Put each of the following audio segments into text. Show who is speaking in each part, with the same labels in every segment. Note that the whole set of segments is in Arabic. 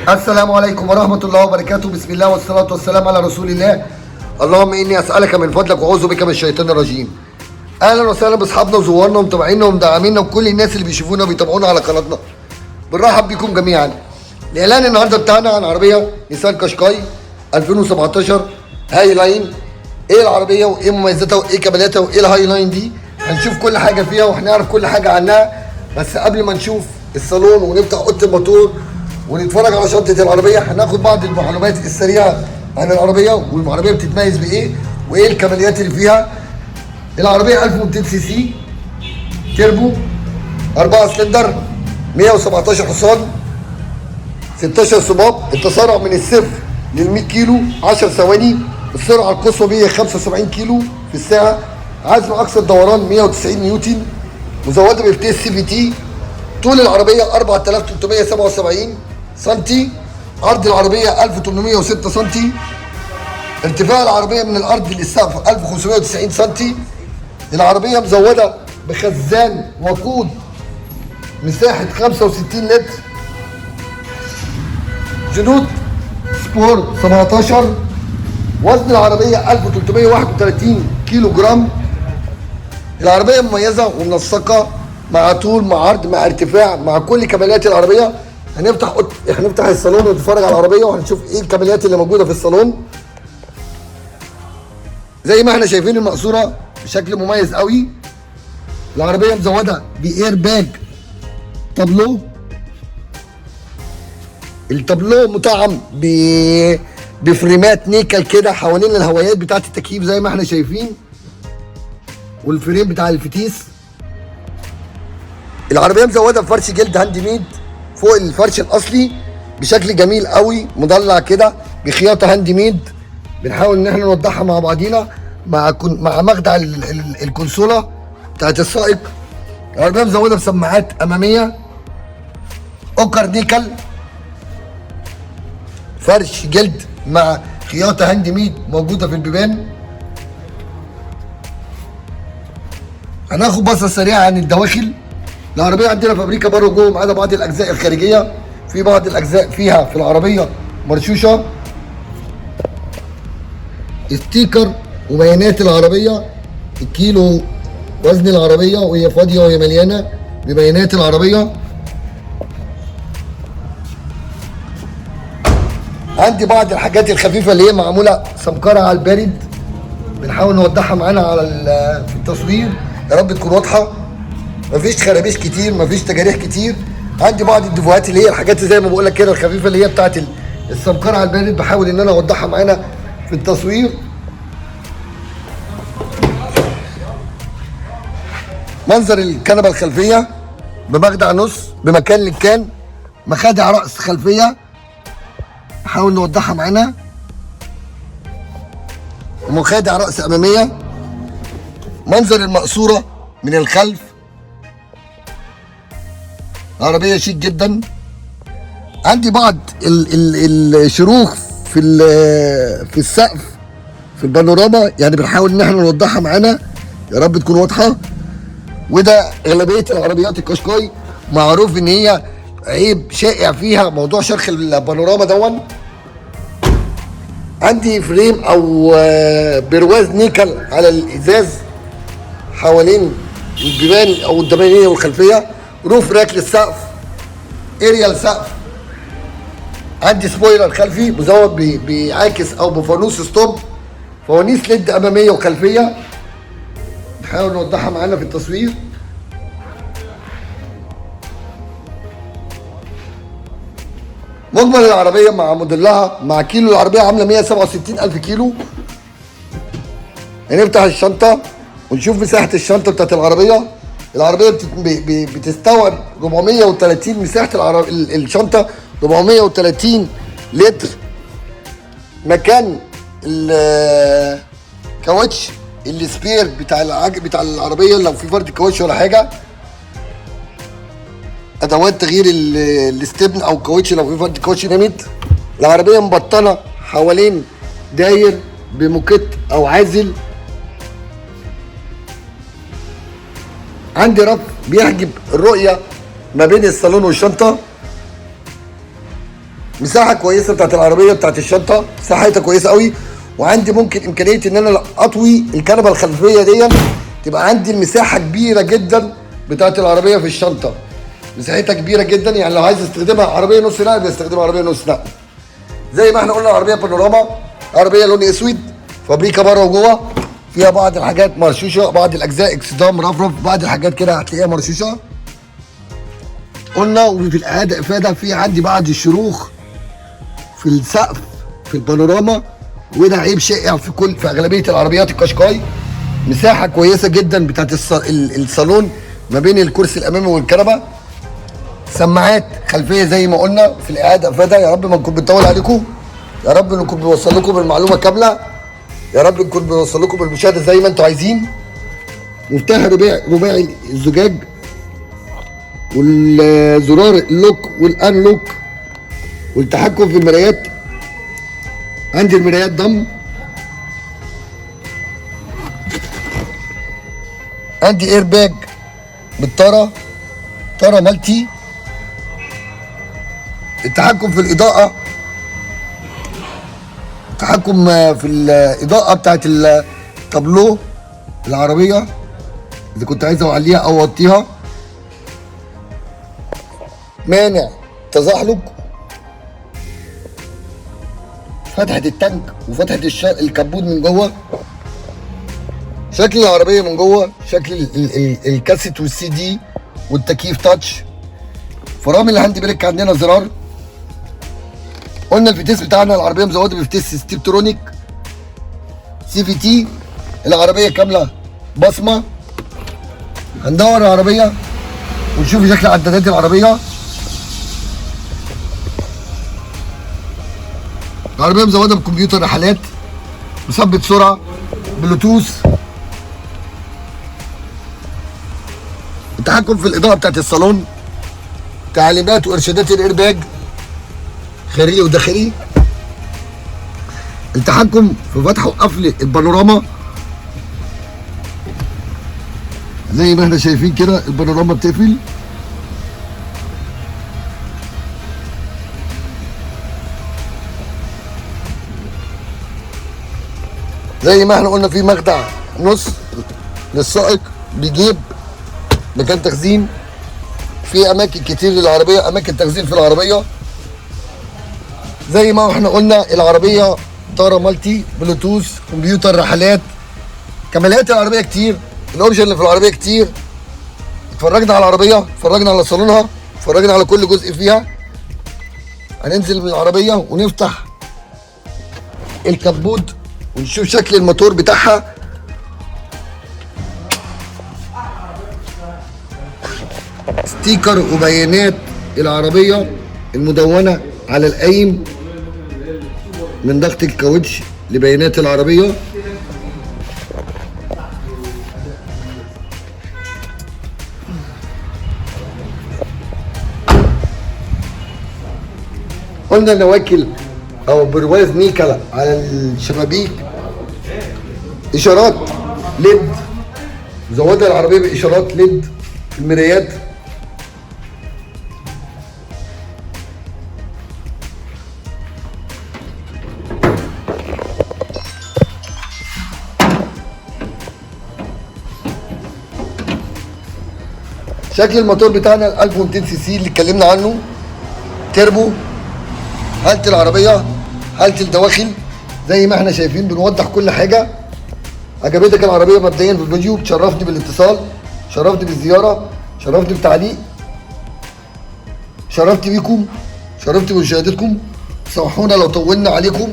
Speaker 1: السلام عليكم ورحمة الله وبركاته. بسم الله والصلاة والسلام على رسول الله. اللهم إني أسألك من فضلك وأعوذ بك من الشيطان الرجيم. أهلا وسهلا بأصحابنا وزوارنا ومتابعينا ومدعمينا وكل الناس اللي بيشوفونا وبيتابعونا على قناتنا. بنرحب بكم جميعا. الإعلان النهارده بتاعنا عن عربية نيسان قشقاي 2017 هاي لاين. إيه العربية وإيه مميزاتها وإيه كمالياتها وإيه الهاي لاين دي؟ هنشوف كل حاجة فيها وهنعرف كل حاجة عنها. بس قبل ما نشوف الصالون ونفتح أوضة الموتور ونتفرج على شنطة العربية هناخد بعض المعلومات السريعة عن العربية والعربية بتتميز بإيه وإيه الكماليات اللي فيها. العربية 1200 سي سي تيربو 4 سلندر 117 حصان 16 صباب. التسارع من الصفر لل 100 كيلو 10 ثواني. السرعة القصوى 175 كيلو في الساعة. عزم أقصى الدوران 190 نيوتن. مزودة بفتيس سي في تي. طول العربية 4377 سنتي. عرض العربية 1806 سنتي. ارتفاع العربية من الأرض للسقف 1590 سنتي. العربية مزودة بخزان وقود مساحة 65 لتر. جنود سبور 17. وزن العربية 1331 كيلو جرام. العربية مميزة ومنسقة مع طول مع عرض مع ارتفاع مع كل كماليات العربية. هنفتح الصالون ونتفرج على العربية وهنشوف ايه الكماليات اللي موجودة في الصالون. زي ما احنا شايفين المقصورة بشكل مميز قوي. العربية مزودة بإير باج تابلو. التابلو مطعم بفريمات نيكل كده حوالين الهوايات بتاعت التكييف زي ما احنا شايفين. والفريم بتاع الفتيس. العربية مزودة بفرش جلد هاند ميد فوق الفرش الأصلي بشكل جميل قوي مضلع كده بخياطة هاند ميد. بنحاول إن احنا نوضحها مع بعضينا مع مخدع الكونسولة بتاعت السائق. العربية مزودة بسماعات أمامية أوكر نيكل. فرش جلد مع خياطة هاند ميد موجودة في البيبان. هناخد بصة سريعة عن الدواخل. العربية عندنا فابريكا بره وجوه ما عدا بعض الأجزاء الخارجية. في بعض الأجزاء فيها في العربية مرشوشة. ستيكر وبيانات العربية. الكيلو وزن العربية وهي فاضية وهي مليانة ببيانات العربية. عندي بعض الحاجات الخفيفة اللي هي معمولة سمكرة على البارد. بنحاول نوضحها معانا في التصوير يا رب تكون واضحة. مفيش خرابيش كتير مفيش تجاريح كتير. عندي بعض الديفوهات اللي هي الحاجات زي ما بقول لك كده الخفيفة اللي هي بتاعت السمكرة على البارد. بحاول ان انا اوضحها معانا في التصوير. منظر الكنبة الخلفية بمخدع نص بمكان للكان. مخادع رأس خلفية نحاول نوضحها معانا. مخادع رأس أمامية. منظر المقصورة من الخلف. عربية شيك جدا. عندي بعض الشروخ في السقف في البانوراما يعني بنحاول ان احنا نوضحها معانا يا رب تكون واضحة. وده اغلبية العربيات القشقاي معروف ان هي عيب شائع فيها موضوع شرخ البانوراما دون. عندي فريم او برواز نيكل على الازاز حوالين البيبان او الدبانيه والخلفيه. روف راك للسقف. اريال سقف. عندي سبويلر خلفي مزود بعاكس او بفانوس ستوب. فوانيس ليد اماميه وخلفيه نحاول نوضحها معانا في التصوير. مجمل العربية مع موديلها مع كيلو العربية عاملة 167,000 كيلو. هنفتح الشنطة ونشوف مساحة الشنطة بتاعت العربية. العربية بتستوعب 430 مساحة الشنطة 430 لتر. مكان الكاوتش السبير بتاع العربية لو في فرد كاوتش ولا حاجة. ادوات تغيير الاستبن او الكاوتش لو في فرد كاوتش نمت. العربيه مبطنه حوالين داير بموكيت او عازل. عندي رف بيحجب الرؤيه ما بين الصالون والشنطه. مساحه كويسه بتاعت العربيه بتاعت الشنطه، مساحتها كويسه قوي. وعندي ممكن امكانيه ان انا اطوي الكنبه الخلفيه دي، تبقى عندي المساحه كبيره جدا بتاعت العربيه في الشنطه. مساحتها كبيره جدا، يعني لو عايز استخدمها عربيه نص نقل بستخدمها عربيه نص نقل. زي ما احنا قلنا العربيه بانوراما، عربيه لون اسود، فابريكا بره وجوه، فيها بعض الحاجات مرشوشه، بعض الاجزاء اكسدام رفرف، بعض الحاجات كده هتلاقيها مرشوشه. قلنا وفي الاعاده افاده في عندي بعض الشروخ في السقف في البانوراما، وده عيب شائع في اغلبيه العربيات الكاشكاي. مساحه كويسه جدا بتاعت الصالون ما بين الكرسي الامامي والكنبه. سماعات خلفيه زي ما قلنا في الاعاده افاده. يا رب ما نكون بنطول عليكم، يا رب نكون بنوصل لكم المعلومه كامله، يا رب نكون بنوصل لكم المشاهده زي ما انتم عايزين. مفتاح رباعي الزجاج، والزرار اللوك والانلوك، والتحكم في المرايات. عندي المرايات ضم، عندي اير باج بالطاره، طاره مالتي. التحكم في الاضاءه، التحكم في الاضاءه بتاعت التابلو العربيه اذا كنت عايز اعليها او اوطيها. مانع تزحلق، فتحه التانك وفتحه الكبوت من جوه. شكل العربيه من جوه، شكل الكاسيت والسي دي والتكييف تاتش. فرامل الهاند بريك عندنا زرار. قلنا الفتيس بتاعنا العربيه مزوده بفتيس ستيبترونيك سي في تي. العربيه كامله بصمه. هندور العربيه ونشوف شكل عدادات العربيه. العربيه مزوده بكمبيوتر رحلات، مثبت سرعه، بلوتوث. التحكم في الاضاءه بتاعت الصالون، تعليمات وارشادات الايرباج خارجي وداخلي. التحكم في فتح وقفل البانوراما زي ما احنا شايفين كده، البانوراما بتقفل. زي ما احنا قلنا في مخدع نص للسائق، بيجيب مكان تخزين. في اماكن كتير للعربيه، اماكن تخزين في العربيه. زي ما احنا قلنا العربيه طاره مالتي، بلوتوث، كمبيوتر رحلات. كماليات العربيه كتير، الاوبشن اللي في العربيه كتير. اتفرجنا على العربيه، اتفرجنا على صالونها، اتفرجنا على كل جزء فيها. هننزل من العربيه ونفتح الكبوت ونشوف شكل الموتور بتاعها. ستيكر وبيانات العربيه المدونه على القايم، من ضغط الكاوتش لبيانات العربيه. قلنا نواكل او برواز نيكل على الشبابيك. اشارات ليد، مزوده العربيه باشارات ليد في المرايات. شكل الموتور بتاعنا ال 1200 سي سي اللي اتكلمنا عنه، تربو. حالة العربية، حالة الدواخل زي ما احنا شايفين، بنوضح كل حاجة. عجبتك العربية مبدئيا في الفيديو، تشرفني بالاتصال، شرفني بالزيارة، شرفني بالتعليق، شرفت بيكم، شرفت بمشاهدتكم. سامحونا لو طولنا عليكم،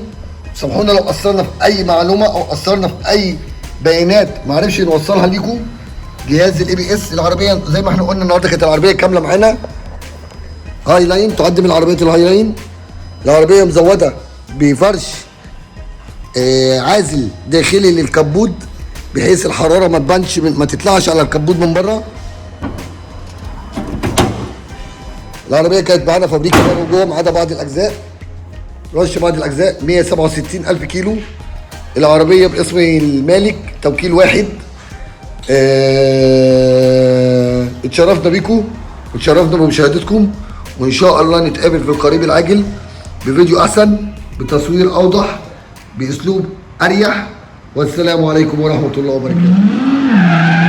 Speaker 1: سامحونا لو قصرنا في أي معلومة أو قصرنا في أي بيانات معرفش نوصلها ليكم. جهاز الاي بي اس العربيه زي ما احنا قلنا النهارده كانت العربيه كامله معانا هاي لاين، تعد من العربيات الهاي لاين. العربيه مزوده بفرش عازل داخلي للكبوت بحيث الحراره ما تبانش ما تطلعش على الكبوت من بره. العربيه كانت معانا فابريكا بره وجوه ما عدا بعض الاجزاء، رش بعض الاجزاء. 167,000 كيلو. العربيه باسم المالك، توكيل واحد. اتشرفنا بيكم، وتشرفنا بمشاهدتكم، وان شاء الله نتقابل في القريب العاجل بفيديو احسن، بتصوير اوضح، باسلوب اريح. والسلام عليكم ورحمه الله وبركاته.